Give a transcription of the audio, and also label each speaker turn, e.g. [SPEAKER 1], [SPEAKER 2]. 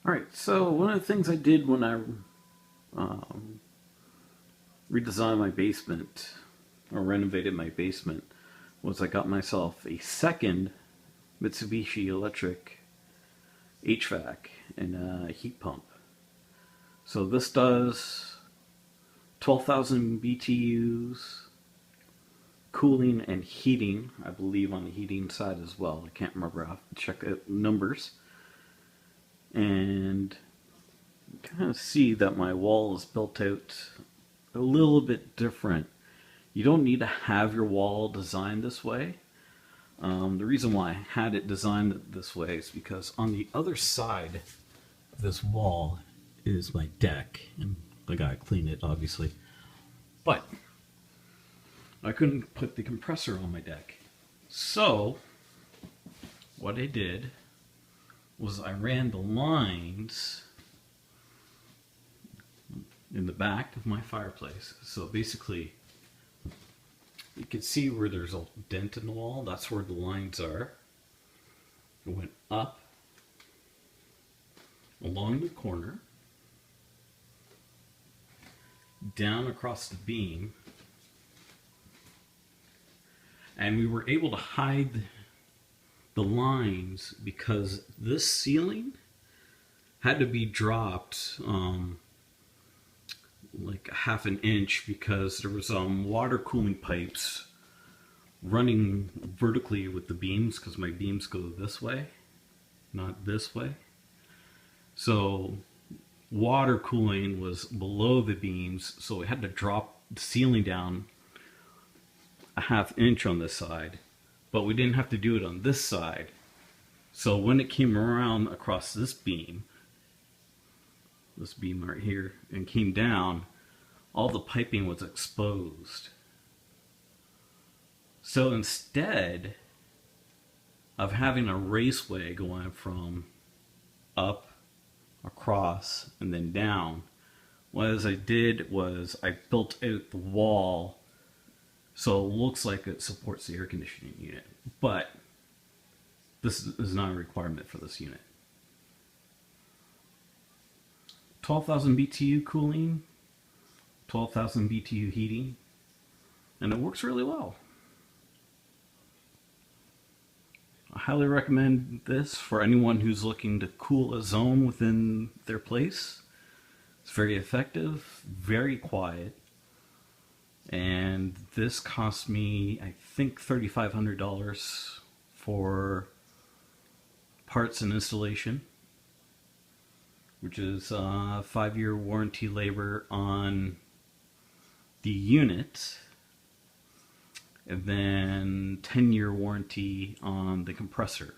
[SPEAKER 1] Alright, so one of the things I did when I um, redesigned my basement or renovated my basement was I got myself a second Mitsubishi Electric HVAC and a heat pump. So this does 12,000 BTUs, cooling and heating, I believe on the heating side as well. I can't remember, I'll have to check the numbers. And you kind of see that my wall is built out a little bit different. You don't need to have your wall designed this way. The reason why I had it designed this way is because on the other side of this wall is my deck, and I gotta clean it obviously, but I couldn't put the compressor on my deck. So what I did was I ran the lines in the back of my fireplace. So basically you can see where there's a dent in the wall. That's where the lines are. It went up along the corner, down across the beam, and we were able to hide the lines because this ceiling had to be dropped like a half an inch because there was water cooling pipes running vertically with the beams, because my beams go this way, not this way. So water cooling was below the beams, so we had to drop the ceiling down a half inch on this side, but we didn't have to do it on this side. So when it came around across this beam right here, and came down, all the piping was exposed. So instead of having a raceway going from up, across, and then down, what I did was I built out the wall so it looks like it supports the air conditioning unit. But this is not a requirement for this unit. 12,000 BTU cooling, 12,000 BTU heating, and it works really well. I highly recommend this for anyone who's looking to cool a zone within their place. It's very effective, very quiet, and this cost me, I think, $3,500 for parts and installation, which is 5-year warranty labor on the unit, and then 10-year warranty on the compressor.